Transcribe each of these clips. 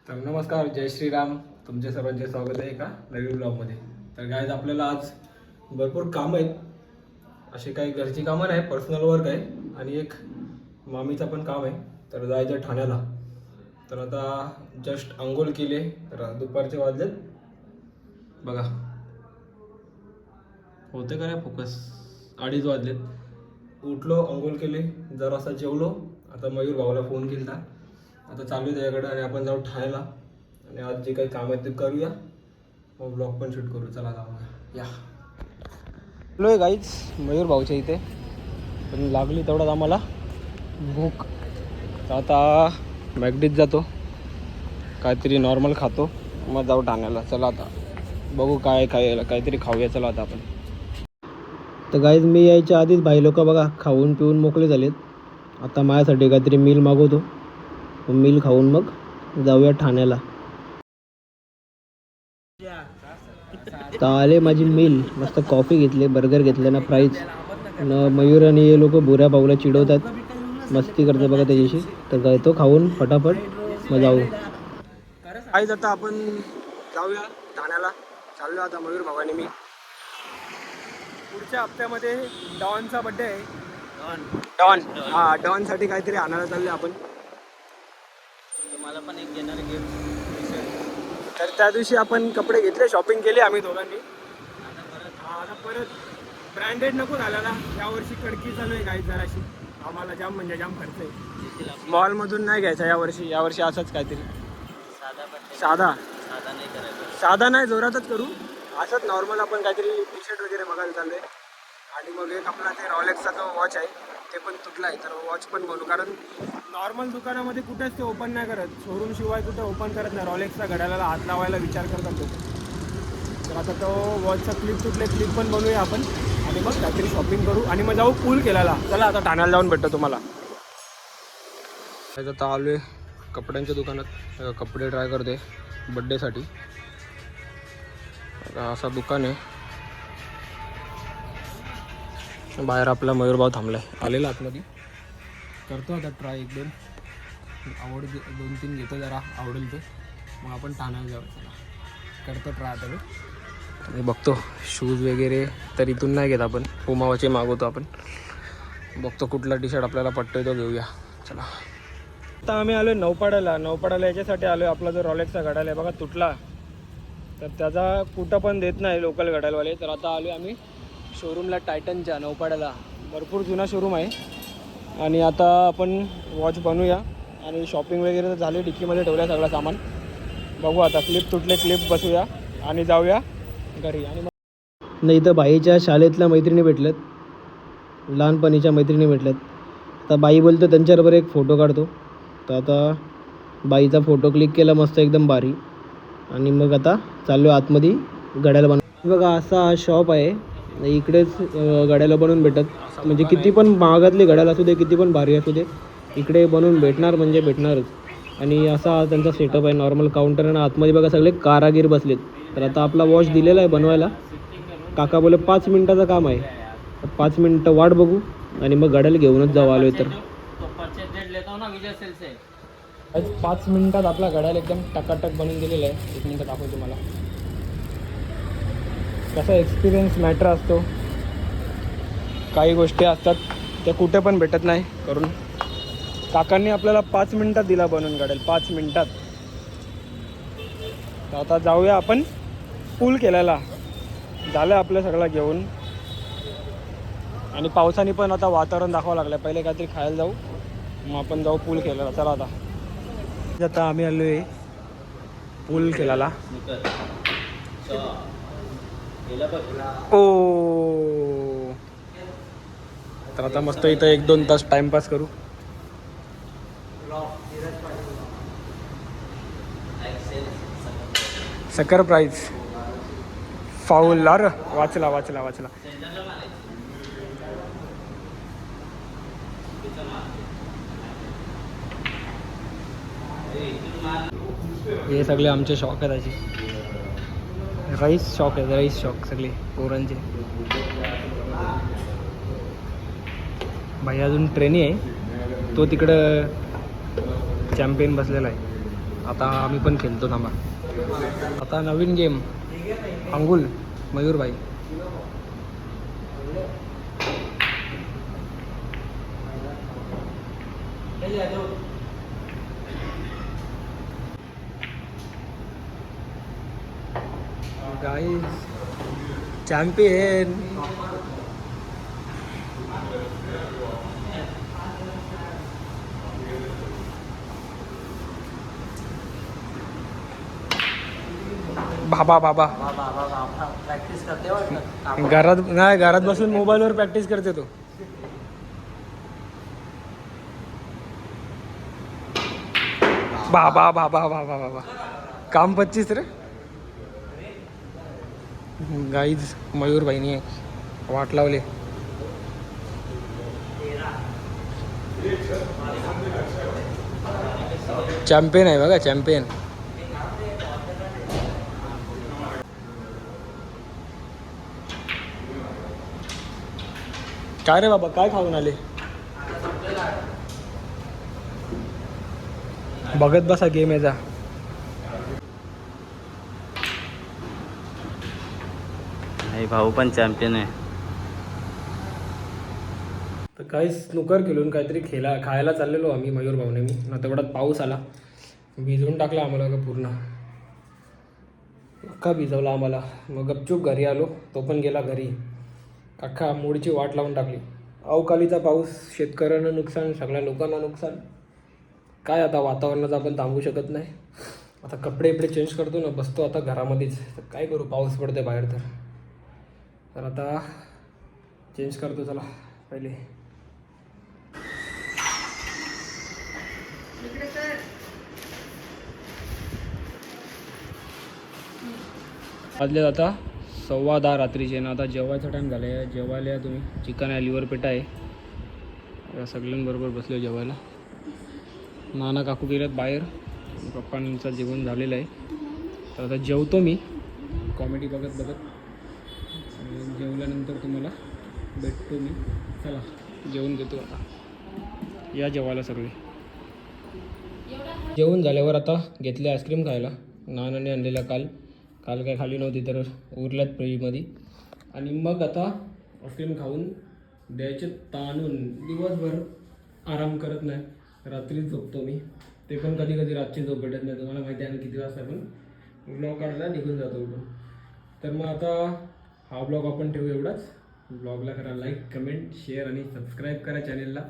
तर नमस्कार, जय श्रीराम. तुमचे सर्वांचे स्वागत आहे एका नवीन ब्लॉगमध्ये. तर गाईज आपल्याला आज भरपूर कामं आहेत. असे काही घरची कामं नाही, पर्सनल वर्क आहे आणि एक मामीचं पण काम आहे. तर जायचं ठाण्याला. तर आता जस्ट अंघोळ केले. तर दुपारचे वाजलेत बघा, होते का नाही फोकस, 2:30 वाजलेत. उठलो, अंघोळ केले, जरासा जेवलो. आता मयूर भाऊला फोन केला, आता चालू आहे त्याच्याकडे आणि आपण जाऊ ठाण्याला आणि आज जे काही काम आहे ते करूया, मग ब्लॉग पण शूट करू. चला जाऊ या. आलो आहे गाईच मयूर भाऊच्या इथे, पण लागली तेवढाच आम्हाला भूक. तर आता मॅगडीत जातो, काहीतरी नॉर्मल खातो, मग जाऊ ठाण्याला. चला आता बघू काय काय काहीतरी खाऊया. चला आता आपण. तर गाईज मी यायच्या आधीच भाई लोक बघा खाऊन पिऊन मोकळे झालेत. आता माझ्यासाठी काहीतरी मील मागवतो, मील खाऊन मग जाऊया ठाण्याला. तर आले माझी मील, मस्त कॉफी घेतले, बर्गर घेतले ना फ्राईज न. मयूर आणि हे लोक बुऱ्या भाऊला चिडवतात, मस्ती करते बघा त्याच्याशी. तर जायतो खाऊन फटाफट, मग जाऊ. काहीच आता आपण जाऊया ठाण्याला. चाललो आता मयूर भाऊ आणि मी. पुढच्या हप्त्यामध्ये डॉनचा बड्डे आहे. डॉन हा, डॉनसाठी काहीतरी आणायला चालले आपण. मला पण एक घेणार गिफ्ट. तर त्या दिवशी आपण कपडे घेतले, शॉपिंग केली आम्ही दोघांनी. आता परत ब्रँडेड नको झाला ना, यावर्षी कडकी चालू आहे काही जराशी. आम्हाला जाम म्हणजे जाम खर्च आहे. मॉलमधून नाही घ्यायचा यावर्षी असंच काहीतरी साधा नाही करायचं. साधा नाही, जोरातच करू. असंच नॉर्मल आपण काहीतरी टी शर्ट वगैरे बघायला चालू आहे. आणि मग एक आपला ते रॉलेक्सचा जो वॉच आहे ते पण तुटला आहे, तर वॉच पण बनवू. कारण नॉर्मल दुकानामध्ये कुठेच ते ओपन नाही करत, शोरूम शिवाय कुठे ओपन करत नाही. रॉलेक्सचा घड्याळाला हात लावायला विचार करतात लोक. तर आता तो वॉचचा क्लिप तुटले, क्लिप पण बनवूया आपण आणि मग काहीतरी शॉपिंग करू आणि मग जाऊ पूल केल्याला. चला आता ठाण्याला जाऊन भेटतो तुम्हाला. आता आलो आहे कपड्यांच्या दुकानात, कपडे ट्राय करते बड्डेसाठी. असा दुकान आहे. बाहेर आपला मयूरभाऊ थांबलाय, आलेला आतमध्ये. करतो आता ट्राय, एक दोन आवड 2-3 घेतो, जरा आवडेल ते मग आपण ठाण्याला जाऊ. चला करतो ट्राय आता मी. आणि बघतो शूज वगैरे तर इथून नाही घेत आपण, पुमावाचे मागवतो आपण. बघतो कुठला टी शर्ट आपल्याला पटतोय तो घेऊया. चला आता आम्ही आलो नौपाड्याला याच्यासाठी आलो आहे. आपला जो रॉलेक्सचा घड्याळ आहे बघा तुटला, तर त्याचा कुठं पण देत नाही लोकल घड्याळवाले. तर आता आलो आम्ही शोरूमला, टायटनच्या नौपाड्याला. भरपूर जुना शोरूम आहे. आणि आता आपण वॉच बनवूया आणि शॉपिंग वगैरे तर झाली, डिक्कीमध्ये ठेवूया सगळं सामान. बघू आता, क्लिप तुटले, क्लिप बसूया आणि जाऊया घरी. आणि नाही तर बाईच्या शाळेतल्या मैत्रिणी भेटल्यात, लहानपणीच्या मैत्रिणी भेटल्यात. आता बाई बोलतो त्यांच्याबरोबर एक फोटो काढतो. तर आता बाईचा फोटो क्लिक केला मस्त एकदम भारी. आणि मग आता चाललो आतमध्ये घड्याळ बनव. बघा असा शॉप आहे, इकडेच घड्याला बनवून भेटत. म्हणजे किती पण महागातले घड्याळ असू दे, किती पण भारी असू दे, इकडे बनवून भेटणार म्हणजे भेटणारच. आणि असा त्यांचा सेटअप आहे, नॉर्मल काउंटर आणि आतमध्ये बघा सगळे कारागीर बसलेत. तर आता आपला वॉच दिलेला आहे बनवायला. काका बोले 5 मिनिटाचं काम आहे, 5 मिनिटं वाट बघू आणि मग घड्याळ घेऊनच जाऊ. आलो आहे तर 5 मिनिटात आपला घड्याळ एकदम टकाटक बनवून दिलेला आहे. 1 मिनिट दाखवतो तुम्हाला. कसा एक्सपिरियन्स मॅटर असतो, काही गोष्टी असतात त्या कुठे पण भेटत नाही करून. काकांनी आपल्याला 5 मिनिटात दिला बनवून घड्याळ, 5 मिनिटात. तर आता जाऊया आपण पूल केल्याला. झालं आपलं सगळं घेऊन. आणि पावसाने पण आता वातावरण दाखवावं लागलं. पहिले काहीतरी खायला जाऊ, मग आपण जाऊ पूल केल्याला. चला आता आम्ही आलो आहे पूल केल्याला. ओ तर आता मस्त इथं 1-2 तास टाइमपास करू. सकर प्राईज फाऊल. अरे वाचला. हे सगळे आमचे शॉक आहेत. असे राईस शॉक सगळे पोरांचे. भाई अजून ट्रेनी आहे, तो तिकडं चॅम्पियन बसलेला आहे. आता आम्ही पण खेळतो थांबा. आता नवीन गेम अंगुल मयूरभाई. Guys champion. बाबा बाबा प्रॅक्टिस करते वाटतं. घरात नाही, घरात बसून मोबाईलवर प्रॅक्टिस करते तो. बाबा बाबा बाबा बाबा काम 25 रे. गाईज मयूरभाईनी वाट लावले. चॅम्पियन आहे बघा, चॅम्पियन. काय रे बाबा, काय खाऊन आले? बघत बसा गेम याचा. नाही भाऊ पण चॅम्पियन आहे. तर काही स्नूकर खेळून काहीतरी खायला चाललेलो आम्ही मयूर भाऊने मी ना. तेवढ्यात पाऊस आला, भिजवून टाकला आम्हाला का पूर्ण, अख्खा भिजवला आम्हाला. मग गपचूप घरी आलो, तो पण गेला घरी. अख्खा मोडीची वाट लावून टाकली. अवकाळीचा पाऊस, शेतकऱ्यांना नुकसान, सगळ्या लोकांना नुकसान. काय आता वातावरणाचं आपण थांबवू शकत नाही. आता कपडे चेंज करतो ना, बसतो आता घरामध्येच. तर काय करू, पाऊस पडते बाहेर. तर आता चेंज करतो चला पहिले. वाजले आता 10:15 रात्रीचे ना. आता जेवायचा टाईम झाला आहे. जेवायला या तुम्ही. चिकन आहे, लिव्हर पेटा आहे. या सगळ्यांबरोबर बसलो जेवायला. नाना काकू गेल्यात बाहेर, पप्पांचं जेवण झालेलं आहे. तर आता जेवतो मी कॉमेडी बघत बघत. जेवल्यानंतर तुम्हाला भेटतो मी. चला जेवण घेतो आता. या जेवायला सगळे. जेवण झाल्यावर आता घेतले आईस्क्रीम खायला. नानाने आणलेला काल काय खाली नव्हती तर उरल्यात फ्रीजमध्ये. आणि मग आता आईस्क्रीम खाऊन द्यायचे ताणून. दिवसभर आराम करत नाही, रात्री झोपतो मी. ते पण कधी कधी रातची झोप भेटत नाही. तुम्हाला माहिती आहे ना किती वाजता पण ब्लॉग काढला निघून जातो उठून. तर मग आता हा ब्लॉग आपण ठेवू एवढाच. ब्लॉगला करा लाईक, कमेंट, शेअर आणि सबस्क्राईब करा चॅनेलला.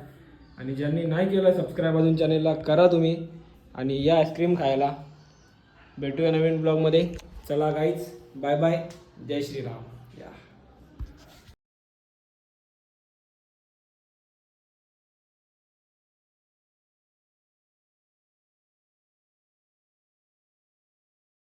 आणि ज्यांनी नाही केलं सबस्क्राईब अजून चॅनेलला, करा तुम्ही. आणि या आईस्क्रीम खायला. भेटूया नवीन ब्लॉगमध्ये. चला गाईज, बाय बाय, जय श्रीराम. या